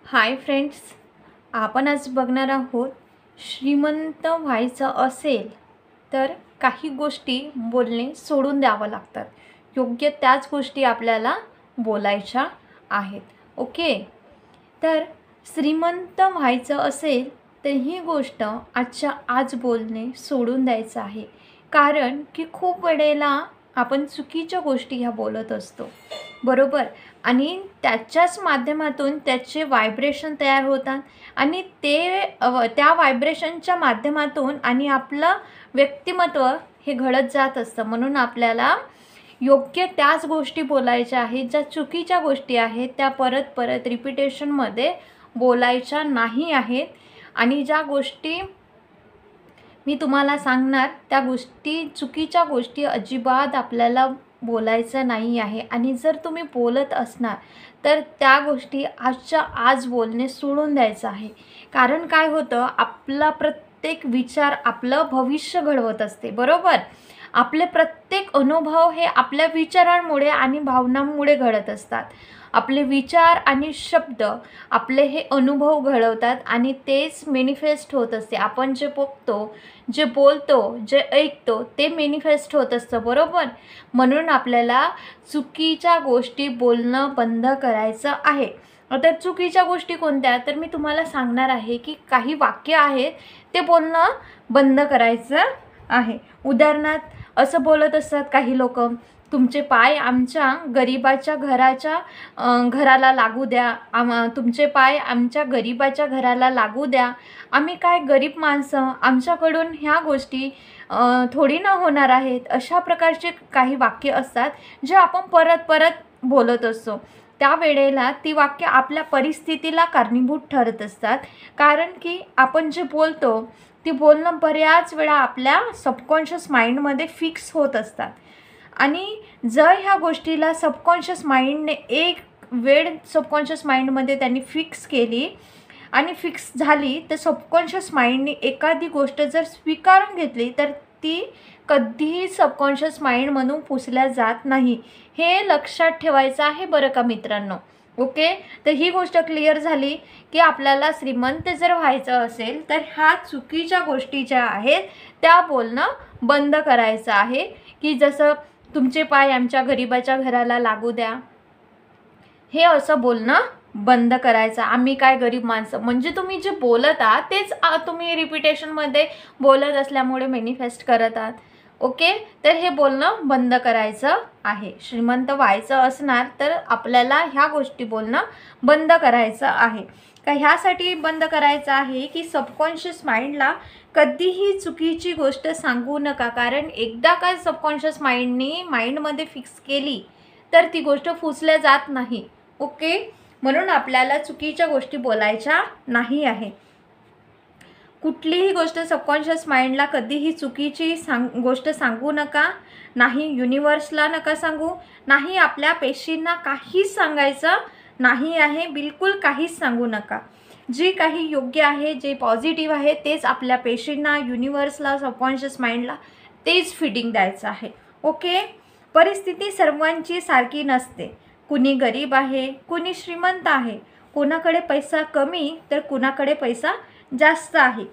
Hi friends, आपण आज बघणार आहोत श्रीमंत व्हायचं असेल तर काही गोष्टी बोलणे सोडून द्यावं लागतात. योग्य त्याच गोष्टी आपल्याला बोलायच्या आहेत. ओके, तर श्रीमंत व्हायचं असेल तर ही गोष्ट आजच्या आज बोलणे सोडून द्यायचं आहे. कारण की खूप वेळेला आपण चुकीच्या गोष्टी ह्या बोलत असतो, बरोबर. आणि त्याच्याच माध्यमातून त्याचे व्हायब्रेशन तयार होतात आणि त्या व्हायब्रेशनच्या माध्यमातून आणि आपलं व्यक्तिमत्व हे घडत जात असतं. म्हणून आपल्याला योग्य त्याच गोष्टी बोलायच्या आहेत. ज्या चुकीच्या गोष्टी आहेत त्या परत परत रिपिटेशनमध्ये बोलायच्या नाही आहेत. आणि ज्या गोष्टी मी तुम्हाला सांगणार त्या गोष्टी चुकीच्या गोष्टी अजिबात आपल्याला बोलायचं नाही आहे. आणि जर तुम्ही बोलत असणार तर त्या गोष्टी आजच्या आज बोलणे सोडून द्यायचं आहे. कारण काय होतं, आपला प्रत्येक विचार आपलं भविष्य घडवत असते, बरोबर. आपले प्रत्येक अनुभव हे आपल्या विचारांमुळे आणि भावनांमुळे घडत असतात. आपले विचार आणि शब्द आपले हे अनुभव घडवतात आणि तेच मॅनिफेस्ट होत असते. आपण जे बघतो, जे बोलतो, जे ऐकतो ते मॅनिफेस्ट होत असतं, बरोबर. म्हणून आपल्याला चुकीच्या गोष्टी बोलणं बंद करायचं आहे. आता चुकीच्या गोष्टी कोणत्या, तर मी तुम्हाला सांगणार आहे की काही वाक्य आहेत ते बोलणं बंद करायचं आहे. उदाहरणार्थ असं बोलत असतात काही लोक, तुमचे पाय आमच्या गरिबाच्या घराला लागू द्या, तुमचे पाय आमच्या गरिबाच्या घराला लागू द्या, आम्ही काय गरीब माणसं, आमच्याकडून ह्या गोष्टी थोडी ना होणार आहेत. अशा प्रकारचे काही वाक्य असतात जे आपण परत परत बोलत असतो. त्यावेळेला ती वाक्य आपल्या परिस्थितीला कारणीभूत ठरत असतात. कारण की आपण जे बोलतो ती बोलणं बऱ्याच वेळा आपल्या सबकॉन्शियस माइंडमध्ये फिक्स होत असतात. आणि जर ह्या गोष्टीला सबकॉन्शियस माइंडने एक वेळ सबकॉन्शियस माइंडमध्ये त्यांनी फिक्स केली आणि फिक्स झाली, तर सबकॉन्शियस माइंडने एखादी गोष्ट जर स्वीकारून घेतली तर ती कधीही सबकॉन्शियस माइंडमधून पुसल्या जात नाही. हे लक्षात ठेवायचं आहे बरं का मित्रांनो. ओके, तर ही गोष्ट क्लिअर झाली की आपल्याला श्रीमंत जर व्हायचं असेल तर ह्या चुकीच्या गोष्टी ज्या आहेत त्या बोलणं बंद करायचं आहे. की जसं तुमचे पाय आमच्या गरिबाच्या घराला लागू द्या, हे असं बोलणं बंद करायचं. आम्ही काय गरीब माणसं, म्हणजे तुम्ही जे बोलत आहात तेच तुम्ही रिपिटेशनमध्ये बोलत असल्यामुळे मॅनिफेस्ट करत आहात. ओके, तर हे बोलणं बंद करायचं आहे. श्रीमंत व्हायचं असणार तर आपल्याला ह्या गोष्टी बोलणं बंद करायचं आहे. का ह्यासाठी बंद करायचं आहे की सबकॉन्शियस माइंडला कधीही चुकीची गोष्ट सांगू नका. कारण एकदा का सबकॉन्शियस माइंडमध्ये फिक्स केली तर ती गोष्ट फुसल्या जात नाही. ओके, म्हणून आपल्याला चुकीच्या गोष्टी बोलायच्या नाही आहे. कुठलीही गोष्ट सबकॉन्शियस माइंडला कधीही चुकीची गोष्ट सांगू नका. नाही युनिवर्सला नका सांगू, नाही आपल्या पेशींना काहीच सांगायचं नाही आहे. बिलकुल काहीच सांगू नका. जे काही योग्य आहे, जे पॉझिटिव्ह आहे तेच आपल्या पेशींना, युनिवर्सला, सबकॉन्शियस माइंडला तेच फिडिंग द्यायचं आहे. ओके, परिस्थिती सर्वांची सारखी नसते. कुणी गरीब आहे, कुणी श्रीमंत आहे, कोणाकडे पैसा कमी तर कुणाकडे पैसा जास्त आहे.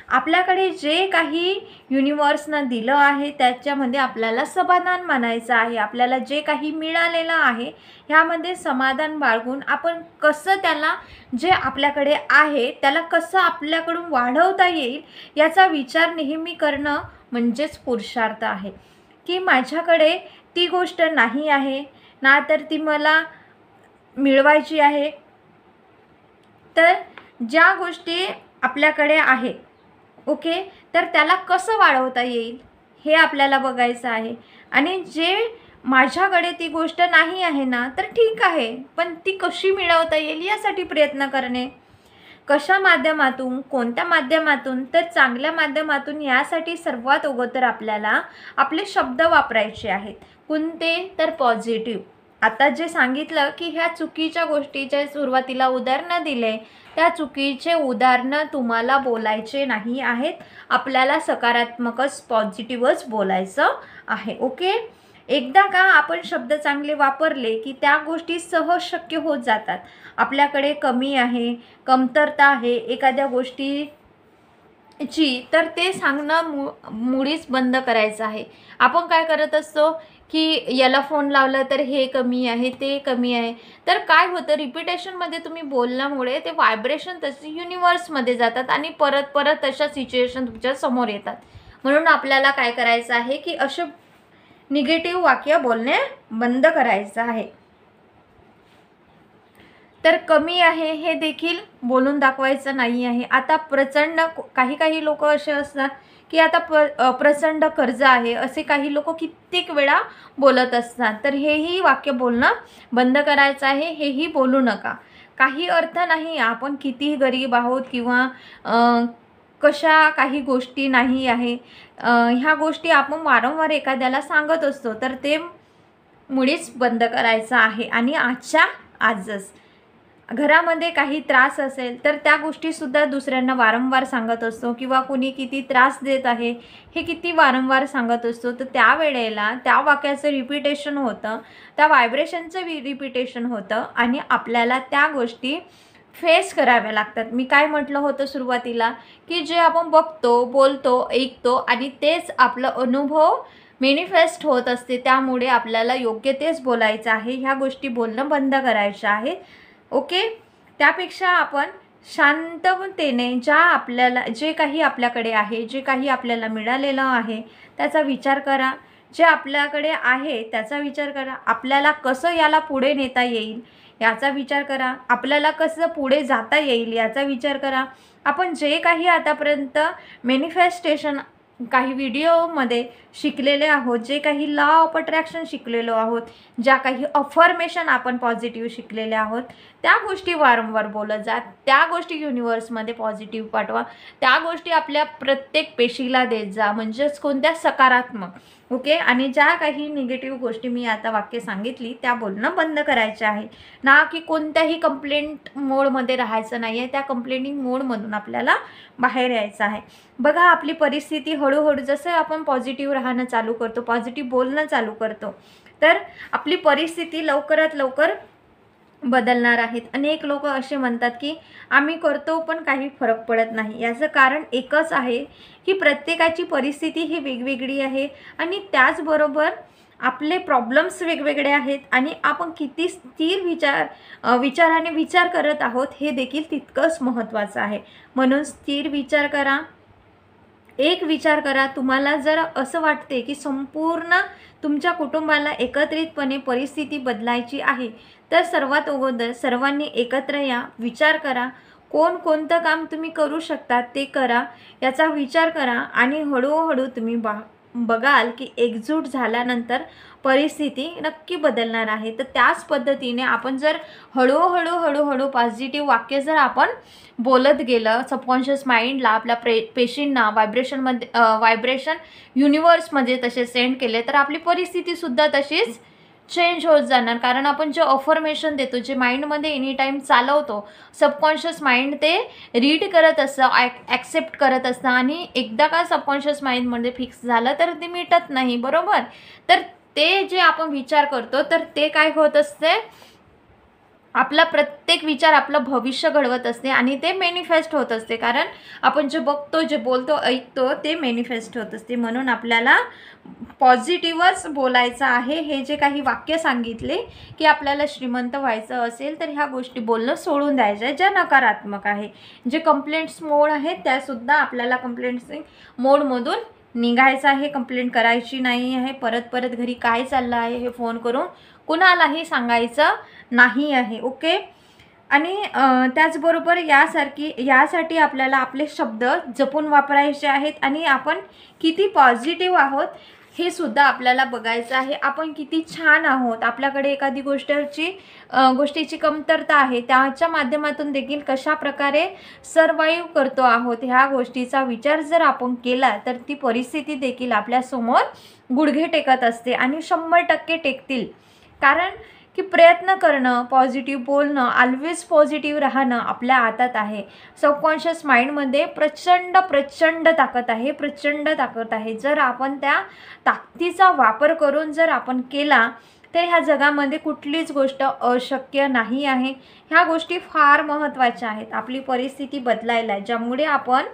आपल्याकडे जे काही युनिवर्सनं दिलं आहे त्याच्यामध्ये आपल्याला समाधान मानायचं आहे. आपल्याला जे काही मिळालेलं आहे ह्यामध्ये समाधान बाळगून आपण कसं त्याला, जे आपल्याकडे आहे त्याला कसं आपल्याकडून वाढवता येईल याचा विचार नेहमी करणं म्हणजेच पुरुषार्थ आहे. की माझ्याकडे ती गोष्ट नाही आहे ना, तर ती मला मिळवायची आहे. तर ज्या गोष्टी आपल्याकडे आहे, ओके, तर त्याला कसं वाढवता येईल हे आपल्याला बघायचं आहे. आणि जे माझ्याकडे ती गोष्ट नाही आहे ना, तर ठीक आहे, पण ती कशी मिळवता येईल यासाठी प्रयत्न करणे. कशा माध्यमातून, कोणत्या माध्यमातून, तर चांगल्या माध्यमातून. यासाठी सर्वात अगोदर आपल्याला आपले शब्द वापरायचे आहेत. कोणते, तर पॉझिटिव्ह. आता जे सांगितलं की ह्या चुकीच्या गोष्टीच्या सुरुवातीला उदाहरणं दिले, त्या चुकीचे उदाहरणं तुम्हाला बोलायचे नाही आहेत. आपल्याला सकारात्मकच, पॉझिटिव्हच बोलायचं आहे. ओके, एकदा का आपण शब्द चांगले वापरले की त्या गोष्टी सहज शक्य होत जातात. आपल्याकडे कमी आहे, कमतरता आहे एखाद्या गोष्टीची, तर ते सांगणं मुळीच बंद करायचं आहे. आपण काय करत असतो की याला फोन लावला तर हे कमी आहे, ते कमी आहे. तर काय होतं, रिपिटेशनमध्ये तुम्ही बोलल्यामुळे ते व्हायब्रेशन तसे युनिवर्समध्ये जातात आणि परत परत तशा सिच्युएशन तुमच्या समोर येतात. म्हणून आपल्याला काय करायचं आहे की असे निगेटिव्ह वाक्य बोलणे बंद करायचं आहे. तर कमी आहे हे देखील बोलून दाखवायचं नाही आहे. आता प्रचंड काही लोक असे असतात की आता प्रचंड कर्ज आहे असे काही लोक कित्येक वेळा बोलत असतात. तर हेही वाक्य बोलणं बंद करायचं आहे. हेही बोलू नका. काही अर्थ नाही आपण किती गरीब आहोत किंवा कशा काही गोष्टी नाही आहे, ह्या गोष्टी आपण वारंवार एखाद्याला सांगत असतो. तर ते मुळीच बंद करायचं आहे. आणि आजच घरामध्ये काही त्रास असेल तर त्या गोष्टीसुद्धा दुसऱ्यांना वारंवार सांगत असतो किंवा कोणी किती त्रास देत आहे हे किती वारंवार सांगत असतो. तर त्यावेळेला त्या वाक्याचं रिपिटेशन होतं, त्या व्हायब्रेशनचं रिपिटेशन होतं आणि आपल्याला त्या गोष्टी फेस कराव्या लागतात. मी काय म्हटलं होतं सुरुवातीला की जे आपण बघतो, बोलतो, ऐकतो आणि तेच आपलं अनुभव मॅनिफेस्ट होत असते. त्यामुळे आपल्याला योग्य तेच बोलायचं आहे. ह्या गोष्टी बोलणं बंद करायच्या आहेत. ओके. त्यापेक्षा आपण शांततेने जे काही आपल्याकडे आहे, जे काही आपल्याला मिळालेलं आहे त्याचा विचार करा. जे आपल्याकडे आहे त्याचा विचार करा. आपल्याला कसं याला पुढे नेता येईल याचा विचार करा. आपल्याला कसं पुढे जाता येईल याचा विचार करा. आपण जे काही आतापर्यंत मॅनिफेस्टेशन काही व्हिडिओमध्ये शिकलेले आहोत, जे काही लॉ ऑफ अट्रॅक्शन शिकलेलो आहोत, ज्या काही अफर्मेशन आपण पॉझिटिव्ह शिकलेले आहोत, त्या गोष्टी वारंवार बोलत जा. त्या गोष्टी युनिवर्समध्ये पॉझिटिव्ह पाठवा. त्या गोष्टी आपल्या प्रत्येक पेशीला देत जा. म्हणजेच कोणत्या सकारात्मक. ओके. आणि ज्या काही निगेटिव्ह गोष्टी मी आता वाक्य सांगितली त्या बोलणं बंद करायच्या आहे. ना की कोणत्याही कंप्लेंट मोडमध्ये राहायचं नाही आहे. त्या कंप्लेंटिंग मोडमधून आपल्याला बाहेर यायचं आहे. बघा आपली परिस्थिती हळूहळू जसं आपण पॉझिटिव्ह राहणं चालू करतो, पॉझिटिव्ह बोलणं चालू करतो, तर आपली परिस्थिती लवकरात लवकर बदलणार आहेत. अनेक लोक असे म्हणतात की आम्ही करतो पण काही फरक पडत नाही. याचं कारण एकच आहे की प्रत्येकाची परिस्थिती ही वेगवेगळी आहे आणि त्याचबरोबर आपले प्रॉब्लेम्स वेगवेगळे आहेत आणि आपण किती स्थिर विचाराने विचार करत आहोत हे देखील तितकंच महत्त्वाचं आहे. म्हणून स्थिर विचार करा. एक विचार करा. तुम्हाला जर असं वाटते की संपूर्ण तुमच्या कुटुंबाला एकत्रितपणे परिस्थिती बदलायची आहे तर सर्वात अगोदर सर्वांनी एकत्र या. विचार करा कोणतं काम तुम्ही करू शकता ते करा, याचा विचार करा आणि हळूहळू तुम्ही बघाल की एकजूट झाल्यानंतर परिस्थिती नक्की बदलणार आहे. तर त्याच पद्धतीने आपण जर हळूहळू पॉझिटिव्ह वाक्य जर आपण बोलत गेलं, सबकॉन्शियस माइंडला आपल्या पेशींना व्हायब्रेशन युनिवर्समध्ये तसे सेंड केले तर आपली परिस्थितीसुद्धा तशीच चेंज होत जाणार. कारण आपण जे अफर्मेशन देतो, जे माइंडमध्ये एनी टाईम चालवतो, सबकॉन्शियस माइंड ते रीड करत असतं, ॲक्सेप्ट करत असतं आणि एकदा का सबकॉन्शियस माइंडमध्ये फिक्स झालं तर ते मिटत नाही. बरोबर. तर ते जे आपण विचार करतो तर ते काय होत असते, आपला प्रत्येक विचार आपलं भविष्य घडवत असते आणि ते मॅनिफेस्ट होत असते. कारण आपण जे बघतो, जे बोलतो, ऐकतो ते मॅनिफेस्ट होत असते. म्हणून आपल्याला पॉझिटिव्हच बोलायचं आहे. हे जे काही वाक्य सांगितले की आपल्याला श्रीमंत व्हायचं असेल तर ह्या गोष्टी बोलणं सोडून द्यायच्या ज्या नकारात्मक आहे. जे कंप्लेंट्स मोड आहेत त्यासुद्धा आपल्याला कंप्लेंट्स मोडमधून निघायचं आहे. कंप्लेंट करायची नाही आहे. परत घरी काय चाललं आहे हे फोन करून कुणालाही सांगायचं नाही आहे. ओके. आणि त्याचबरोबर यासाठी आपल्याला आपले शब्द जपून वापरायचे आहेत आणि आपण किती पॉझिटिव्ह आहोत हे सुद्धा आपल्याला बघायचं आहे. आपण किती छान आहोत, आपल्याकडे एखादी गोष्टीची कमतरता आहे, त्याच्या माध्यमातून देखील कशा प्रकारे सर्वाईव्ह करतो आहोत ह्या गोष्टीचा विचार जर आपण केला तर ती परिस्थिती देखील आपल्यासमोर गुडघे टेकत असते आणि 100% टेकतील. कारण की प्रयत्न करणं, पॉझिटिव्ह बोलणं, ऑलवेज पॉझिटिव्ह राहणं आपल्या हातात आहे. सबकॉन्शियस माइंडमध्ये प्रचंड ताकद आहे, प्रचंड ताकद आहे. जर आपण त्या ताकदीचा वापर करून जर आपण केला तर ह्या जगामध्ये कुठलीच गोष्ट अशक्य नाही आहे. ह्या गोष्टी फार महत्त्वाच्या आहेत आपली परिस्थिती बदलायला, ज्यामुळे आपण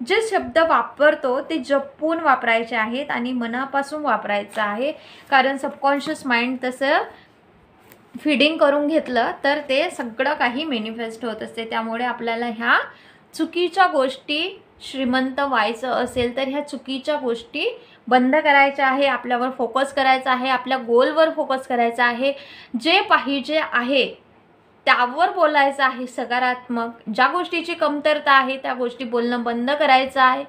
जे शब्द वापरतो ते जपून वापरायचे आहेत आणि मनापासून वापरायचं आहे. कारण सबकॉन्शियस माइंड तसं फीडिंग करून घेतलं तर ते सगळं काही मॅनिफेस्ट होत असते. त्यामुळे आपल्याला ह्या चुकीच्या गोष्टी, श्रीमंत व्हायचं असेल तर ह्या चुकीच्या गोष्टी बंद करायच्या आहे. आपल्यावर फोकस करायचा आहे, आपल्या गोलवर फोकस करायचा आहे. जे पाहिजे आहे त्यावर बोलायचं आहे सकारात्मक. ज्या गोष्टीची कमतरता आहे त्या गोष्टी बोलणं बंद करायचं आहे.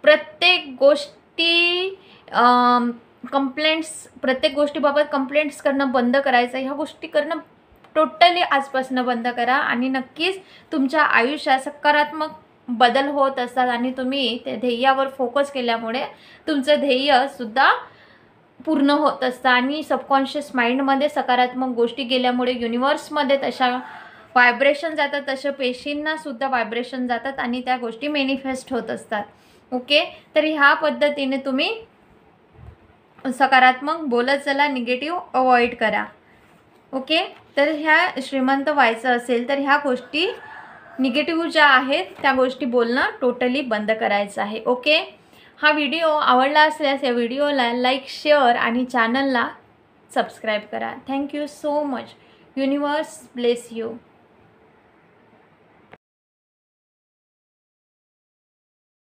प्रत्येक गोष्टीबाबत कंप्लेंट्स करणं बंद करायचं. ह्या गोष्टी करणं टोटली आजपासून बंद करा आणि नक्कीच तुमच्या आयुष्यात सकारात्मक बदल होत असतात आणि तुम्ही त्या ध्येयावर फोकस केल्यामुळे तुमचं ध्येयसुद्धा पूर्ण होत असतं. आणि सबकॉन्शियस माइंडमध्ये सकारात्मक गोष्टी गेल्यामुळे युनिवर्समध्ये तशा व्हायब्रेशन जातात, तशा पेशींनासुद्धा व्हायब्रेशन जातात आणि त्या गोष्टी मॅनिफेस्ट होत असतात. ओके, तर ह्या पद्धतीने तुम्ही सकारात्मक बोलत चला, निगेटिव्ह अवॉइड करा. ओके, तर ह्या श्रीमंत व्हायचं असेल तर ह्या गोष्टी निगेटिव्ह ज्या आहेत त्या गोष्टी बोलणं टोटली बंद करायचं आहे. ओके, हा व्हिडिओ आवडला असल्यास या व्हिडिओला लाईक, शेअर आणि चॅनलला सबस्क्राईब करा. Thank you so much. Universe bless you.